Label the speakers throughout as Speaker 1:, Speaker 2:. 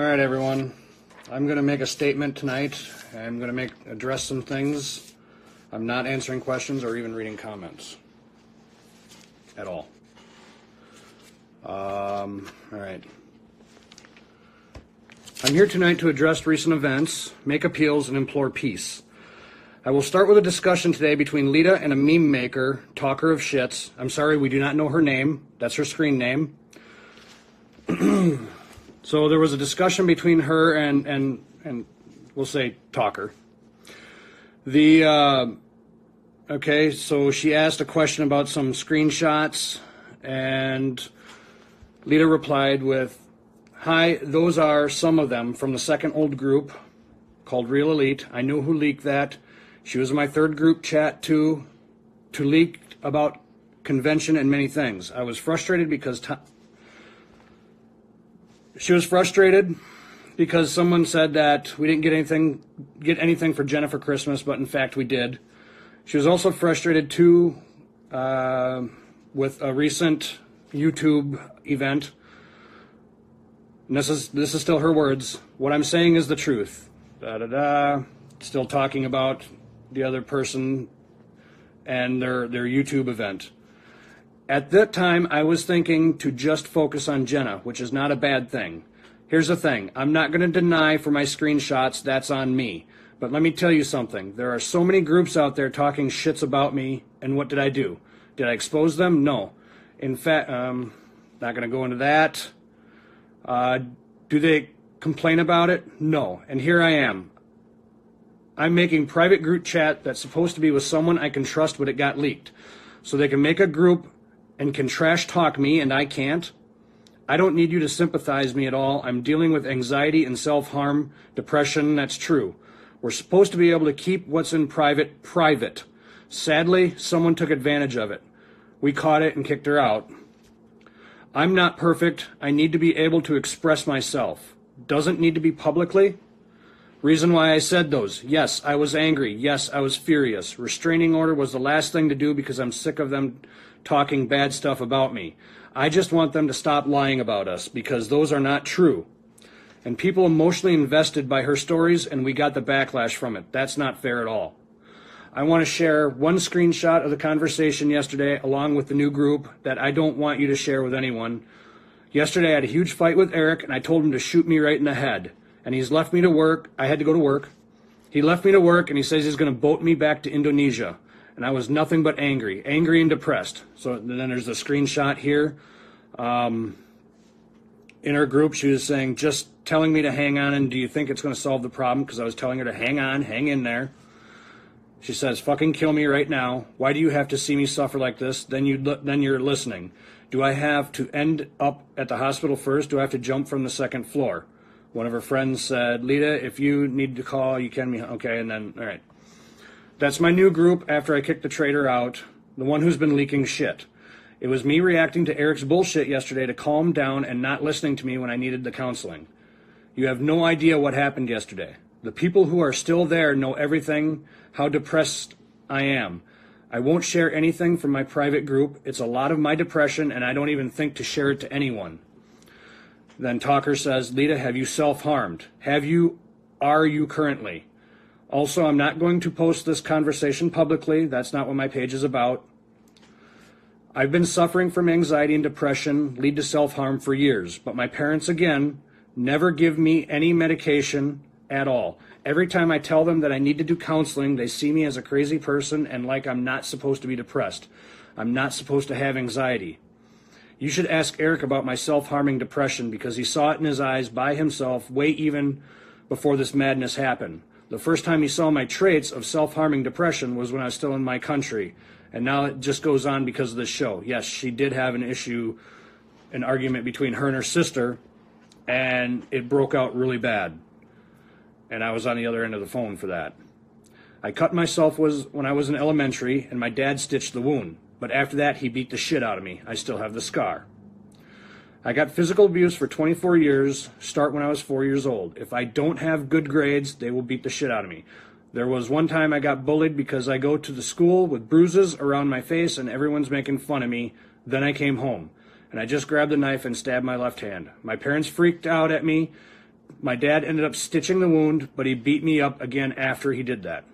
Speaker 1: All right, everyone. I'm going to make a statement tonight. I'm going to address some things. I'm not answering questions or even reading comments at all. All right. I'm here tonight to address recent events, make appeals, and implore peace. I will start with a discussion today between Leida and a meme maker, talker of shits. I'm sorry, we do not know her name. That's her screen name. So there was a discussion between her and we'll say talker. Okay, so she asked a question about some screenshots, and Leida replied with, "Hi, those are some of them from the second old group called Real Elite. I know who leaked that. She was in my third group chat to leak about convention and many things. I was frustrated because she was frustrated because someone said that we didn't get anything for Jenna for Christmas, but in fact we did. She was also frustrated too with a recent YouTube event. And this is still her words. What I'm saying is the truth. Still talking about the other person and their YouTube event. At that time, I was thinking to just focus on Jenna, which is not a bad thing. Here's the thing. I'm not going to deny for my screenshots that's on me. But let me tell you something. There are so many groups out there talking shits about me, and what did I do? Did I expose them? No. In fact, not going to go into that. Do they complain about it? No. And here I am. I'm making private group chat that's supposed to be with someone I can trust, but it got leaked. So they can make a group and can trash talk me, and I can't. I don't need you to sympathize me at all. I'm dealing with anxiety and self-harm, depression, that's true. We're supposed to be able to keep what's in private, private. Sadly, someone took advantage of it. We caught it and kicked her out. I'm not perfect. I need to be able to express myself. Doesn't need to be publicly. Reason why I said those. Yes, I was angry. Yes, I was furious. Restraining order was the last thing to do because I'm sick of them talking bad stuff about me. I just want them to stop lying about us because those are not true. And people emotionally invested by her stories, and we got the backlash from it. That's not fair at all. I want to share one screenshot of the conversation yesterday along with the new group that I don't want you to share with anyone. Yesterday I had a huge fight with Eric, and I told him to shoot me right in the head. And he's left me to work. I had to go to work. He left me to work, and he says he's going to boat me back to Indonesia. And I was nothing but angry and depressed. So then there's a screenshot here. In our group, she was saying, just telling me to hang on, and do you think it's going to solve the problem? Because I was telling her to hang on, hang in there. She says, fucking kill me right now. Why do you have to see me suffer like this? Then you're listening. Do I have to end up at the hospital first? Do I have to jump from the second floor? One of her friends said, Leida, if you need to call, you can. Okay, and then, all right. That's my new group after I kicked the traitor out, the one who's been leaking shit. It was me reacting to Eric's bullshit yesterday to calm down and not listening to me when I needed the counseling. You have no idea what happened yesterday. The people who are still there know everything, how depressed I am. I won't share anything from my private group. It's a lot of my depression, and I don't even think to share it to anyone. Then Talker says, Leida, have you self-harmed? Are you currently? Also, I'm not going to post this conversation publicly. That's not what my page is about. I've been suffering from anxiety and depression, lead to self-harm for years. But my parents, again, never give me any medication at all. Every time I tell them that I need to do counseling, they see me as a crazy person and like I'm not supposed to be depressed. I'm not supposed to have anxiety. You should ask Eric about my self-harming depression because he saw it in his eyes by himself way even before this madness happened. The first time he saw my traits of self-harming depression was when I was still in my country. And now it just goes on because of this show. Yes, she did have an argument between her and her sister, and it broke out really bad. And I was on the other end of the phone for that. I cut myself when I was in elementary, and my dad stitched the wound. But after that, he beat the shit out of me. I still have the scar. I got physical abuse for 24 years, start when I was 4 years old. If I don't have good grades, they will beat the shit out of me. There was one time I got bullied because I go to the school with bruises around my face and everyone's making fun of me. Then I came home, and I just grabbed a knife and stabbed my left hand. My parents freaked out at me My dad ended up stitching the wound, but he beat me up again after he did that.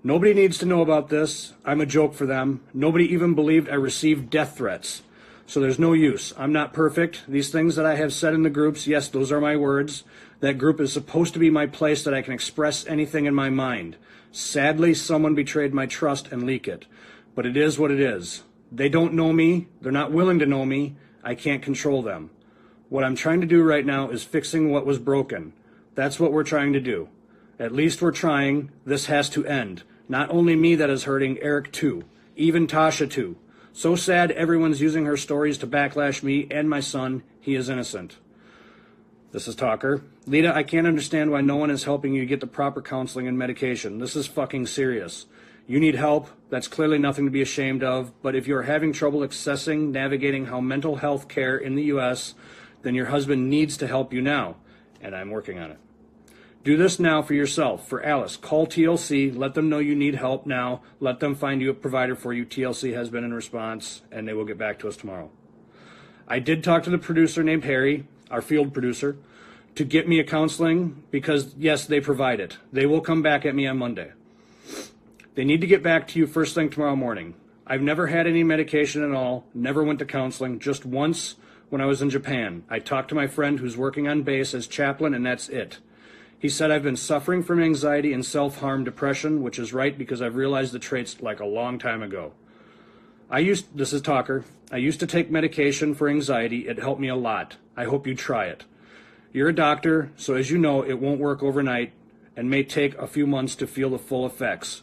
Speaker 1: Nobody needs to know about this. I'm a joke for them. Nobody even believed I received death threats. So there's no use. I'm not perfect. These things that I have said in the groups, yes, those are my words. That group is supposed to be my place that I can express anything in my mind. Sadly, someone betrayed my trust and leaked it. But it is what it is. They don't know me. They're not willing to know me. I can't control them. What I'm trying to do right now is fixing what was broken. That's what we're trying to do. At least we're trying. This has to end. Not only me that is hurting, Eric too. Even Tasha too. So sad everyone's using her stories to backlash me and my son. He is innocent. This is Talker. Leida, I can't understand why no one is helping you get the proper counseling and medication. This is fucking serious. You need help. That's clearly nothing to be ashamed of. But if you're having trouble accessing, navigating how mental health care in the U.S., then your husband needs to help you now. And I'm working on it. Do this now for yourself. For Alice, call TLC. Let them know you need help now. Let them find you a provider for you. TLC has been in response, and they will get back to us tomorrow. I did talk to the producer named Harry, our field producer, to get me a counseling because, yes, they provide it. They will come back at me on Monday. They need to get back to you first thing tomorrow morning. I've never had any medication at all, never went to counseling, just once when I was in Japan. I talked to my friend who's working on base as chaplain, and that's it. He said I've been suffering from anxiety and self-harm depression, which is right because I've realized the traits like a long time ago. This is Talker, I used to take medication for anxiety. It helped me a lot. I hope you try it. You're a doctor, so as you know, it won't work overnight and may take a few months to feel the full effects.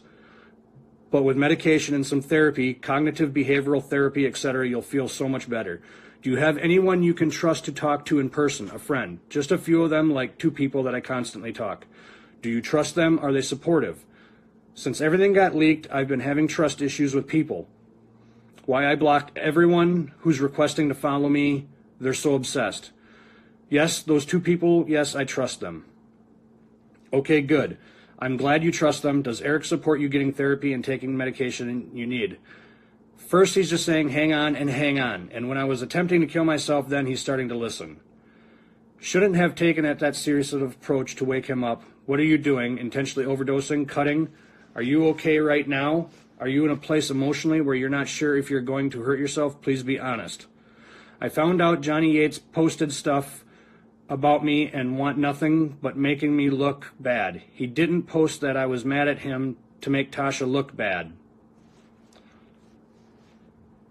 Speaker 1: But with medication and some therapy, cognitive behavioral therapy, etc., you'll feel so much better. Do you have anyone you can trust to talk to in person, a friend? Just a few of them, like 2 people that I constantly talk. Do you trust them? Are they supportive? Since everything got leaked, I've been having trust issues with people. Why I blocked everyone who's requesting to follow me, they're so obsessed. Yes, those 2 people, yes, I trust them. Okay, good. I'm glad you trust them. Does Eric support you getting therapy and taking medication you need? First, he's just saying, hang on and hang on. And when I was attempting to kill myself, then he's starting to listen. Shouldn't have taken that serious of approach to wake him up. What are you doing? Intentionally overdosing? Cutting? Are you okay right now? Are you in a place emotionally where you're not sure if you're going to hurt yourself? Please be honest. I found out Johnny Yates posted stuff about me and want nothing but making me look bad. He didn't post that I was mad at him to make Tasha look bad.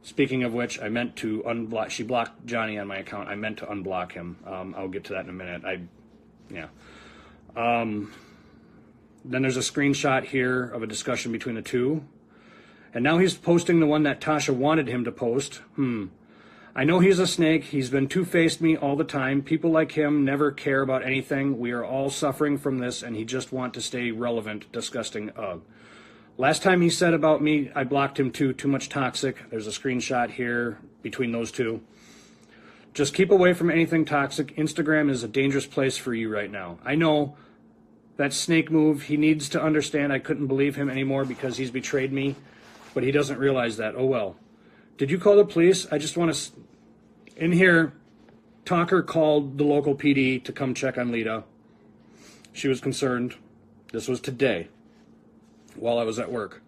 Speaker 1: Speaking of which, I meant to unblock. She blocked Johnny on my account. I meant to unblock him. I'll get to that in a minute. Then there's a screenshot here of a discussion between the 2. And now he's posting the one that Tasha wanted him to post. I know he's a snake. He's been two-faced me all the time. People like him never care about anything. We are all suffering from this, and he just want to stay relevant. Disgusting. Last time he said about me, I blocked him too. Too much toxic. There's a screenshot here between those 2. Just keep away from anything toxic. Instagram is a dangerous place for you right now. I know that snake move. He needs to understand I couldn't believe him anymore because he's betrayed me, but he doesn't realize that. Oh, well. Did you call the police? I just want to... In here, Talker called the local PD to come check on Leida. She was concerned. This was today, while I was at work.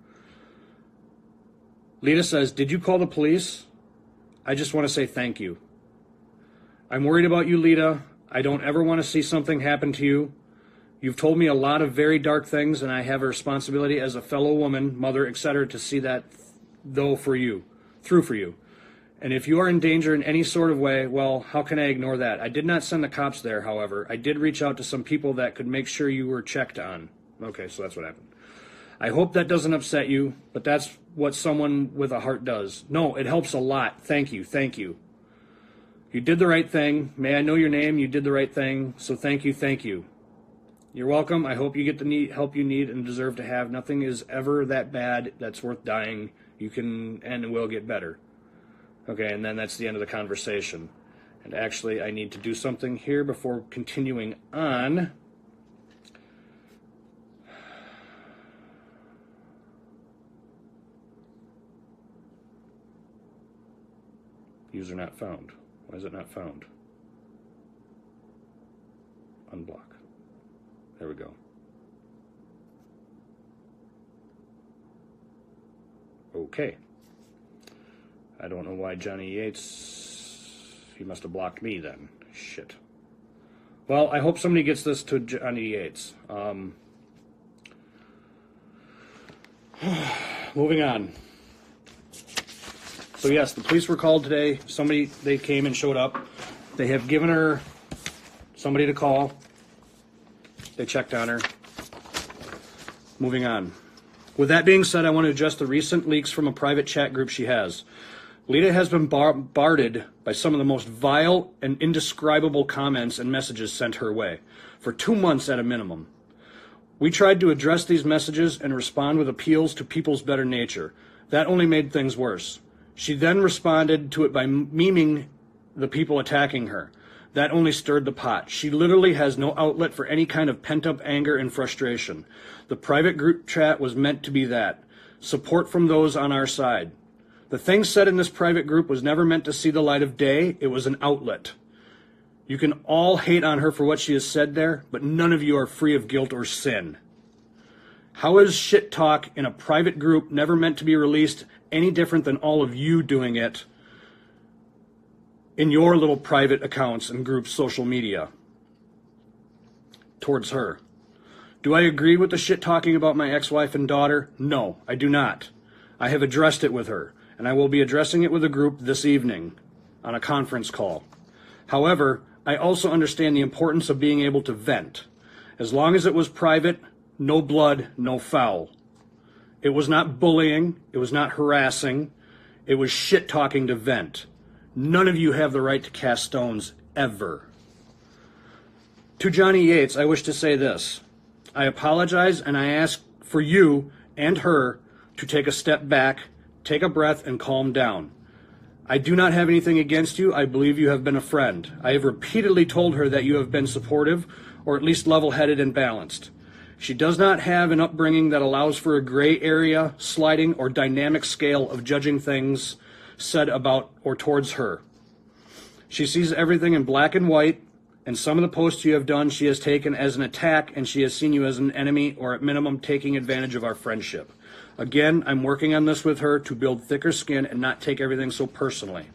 Speaker 1: Leida says, did you call the police? I just want to say thank you. I'm worried about you, Leida. I don't ever want to see something happen to you. You've told me a lot of very dark things, and I have a responsibility as a fellow woman, mother, etc., to see that through for you. And if you are in danger in any sort of way, well, how can I ignore that? I did not send the cops there, however. I did reach out to some people that could make sure you were checked on. Okay, so that's what happened. I hope that doesn't upset you, but that's what someone with a heart does. No, it helps a lot. Thank you. Thank you. You did the right thing. May I know your name? You did the right thing. So thank you. Thank you. You're welcome. I hope you get the help you need and deserve to have. Nothing is ever that bad that's worth dying. You can and will get better. Okay, and then that's the end of the conversation. And actually, I need to do something here before continuing on. User not found. Why is it not found? Unblock. There we go. Okay. I don't know why Johnny Yates... He must have blocked me then. Shit. Well, I hope somebody gets this to Johnny Yates. Moving on. So yes, the police were called today. They came and showed up. They have given her somebody to call. They checked on her. Moving on. With that being said, I want to address the recent leaks from a private chat group she has. Leida has been bombarded by some of the most vile and indescribable comments and messages sent her way, for 2 months at a minimum. We tried to address these messages and respond with appeals to people's better nature. That only made things worse. She then responded to it by memeing the people attacking her. That only stirred the pot. She literally has no outlet for any kind of pent-up anger and frustration. The private group chat was meant to be that. Support from those on our side. The things said in this private group was never meant to see the light of day. It was an outlet. You can all hate on her for what she has said there, but none of you are free of guilt or sin. How is shit talk in a private group never meant to be released any different than all of you doing it in your little private accounts and groups' social media towards her? Do I agree with the shit talking about my ex-wife and daughter? No, I do not. I have addressed it with her, and I will be addressing it with a group this evening on a conference call. However, I also understand the importance of being able to vent. As long as it was private, no blood, no foul. It was not bullying, it was not harassing, it was shit talking to vent. None of you have the right to cast stones, ever. To Johnny Yates, I wish to say this. I apologize, and I ask for you and her to take a step back, take a breath, and calm down. I do not have anything against you. I believe you have been a friend. I have repeatedly told her that you have been supportive, or at least level-headed and balanced. She does not have an upbringing that allows for a gray area, sliding, or dynamic scale of judging things said about or towards her. She sees everything in black and white, and some of the posts you have done she has taken as an attack, and she has seen you as an enemy, or at minimum taking advantage of our friendship. Again, I'm working on this with her to build thicker skin and not take everything so personally.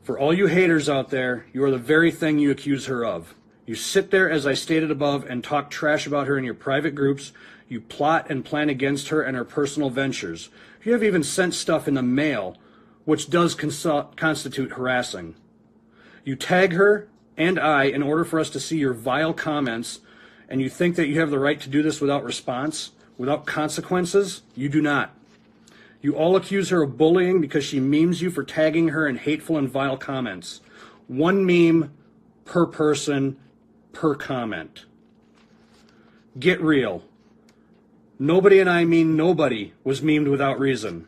Speaker 1: For all you haters out there, you are the very thing you accuse her of. You sit there, as I stated above, and talk trash about her in your private groups. You plot and plan against her and her personal ventures. You have even sent stuff in the mail, which does constitute harassing. You tag her and I in order for us to see your vile comments, and you think that you have the right to do this without response? Without consequences? You do not. You all accuse her of bullying because she memes you for tagging her in hateful and vile comments. One meme per person, per comment. Get real. Nobody, and I mean nobody, was memed without reason,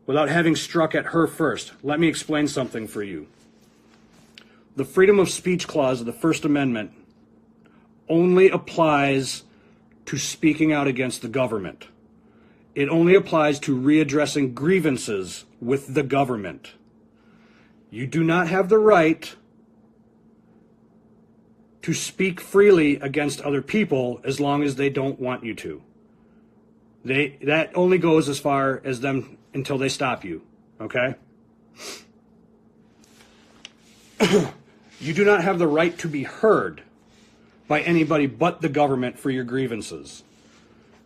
Speaker 1: without having struck at her first. Let me explain something for you. The freedom of speech clause of the First Amendment only applies to speaking out against the government. It only applies to readdressing grievances with the government. You do not have the right to speak freely against other people as long as they don't want you to. That only goes as far as them until they stop you, okay? You do not have the right to be heard by anybody but the government for your grievances.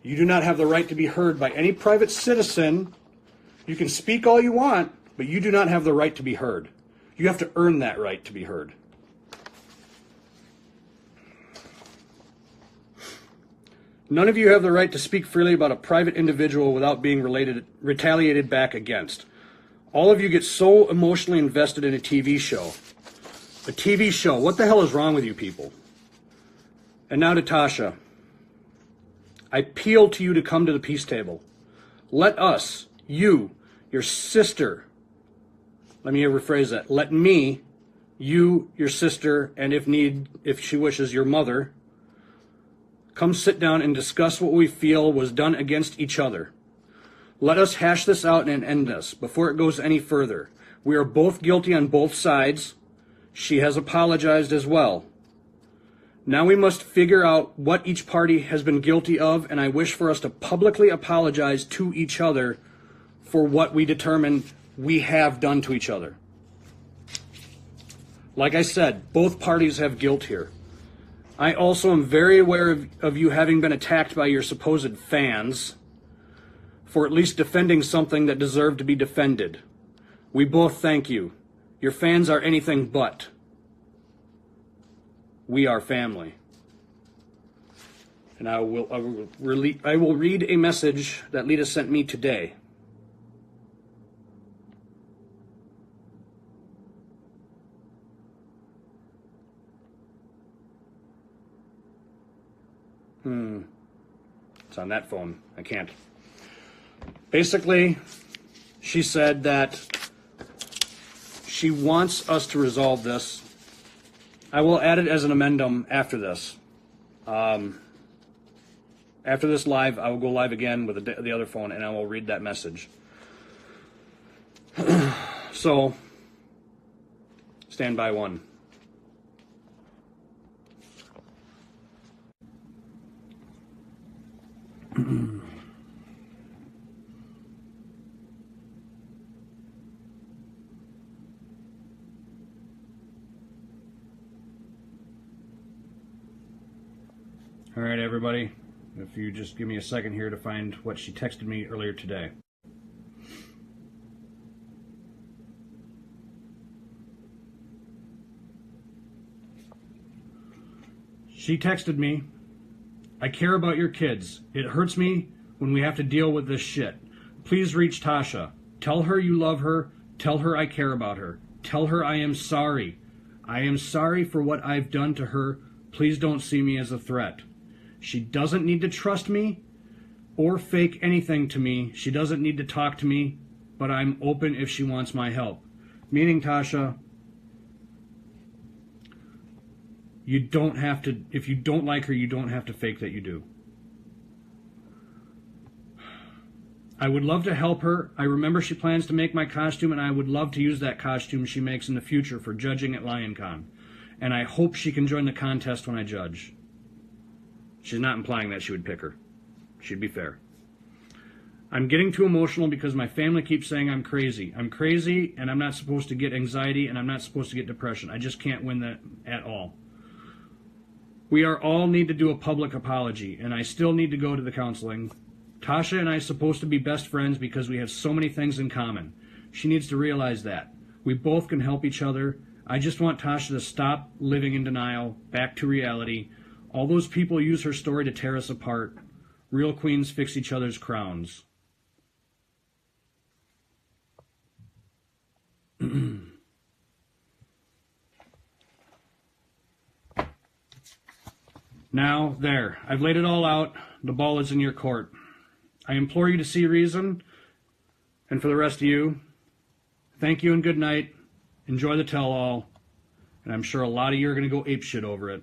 Speaker 1: You do not have the right to be heard by any private citizen. You can speak all you want, but you do not have the right to be heard. You have to earn that right to be heard. None of you have the right to speak freely about a private individual without being retaliated back against. All of you get so emotionally invested in a TV show. A TV show. What the hell is wrong with you people? And now to Tasha. I appeal to you to come to the peace table. Let us, you, your sister, let me rephrase that. Let me, you, your sister, and if she wishes, your mother, come sit down and discuss what we feel was done against each other. Let us hash this out and end this before it goes any further. We are both guilty on both sides. She has apologized as well. Now we must figure out what each party has been guilty of, and I wish for us to publicly apologize to each other for what we determine we have done to each other. Like I said, both parties have guilt here. I also am very aware of you having been attacked by your supposed fans for at least defending something that deserved to be defended. We both thank you. Your fans are anything but. We are family. And I will read a message that Leida sent me today. It's on that phone. I can't. Basically, she said that she wants us to resolve this. I will add it as an amendum after this. After this live, I will go live again with the other phone, and I will read that message. So, stand by one. All right, everybody, if you just give me a second here to find what she texted me earlier today. She texted me, I care about your kids. It hurts me when we have to deal with this shit. Please reach Tasha. Tell her you love her. Tell her I care about her. Tell her I am sorry. I am sorry for what I've done to her. Please don't see me as a threat. She doesn't need to trust me or fake anything to me. She doesn't need to talk to me, but I'm open if she wants my help. Meaning, Tasha, you don't have to, if you don't like her, you don't have to fake that you do. I would love to help her. I remember she plans to make my costume, and I would love to use that costume she makes in the future for judging at LionCon. And I hope she can join the contest when I judge. She's not implying that she would pick her. She'd be fair. I'm getting too emotional because my family keeps saying I'm crazy. I'm crazy, and I'm not supposed to get anxiety, and I'm not supposed to get depression. I just can't win that at all. We all need to do a public apology, and I still need to go to the counseling. Tasha and I are supposed to be best friends because we have so many things in common. She needs to realize that. We both can help each other. I just want Tasha to stop living in denial, back to reality. All those people use her story to tear us apart. Real queens fix each other's crowns. Now, there. I've laid it all out. The ball is in your court. I implore you to see reason. And for the rest of you, thank you and good night. Enjoy the tell-all. And I'm sure a lot of you are going to go apeshit over it.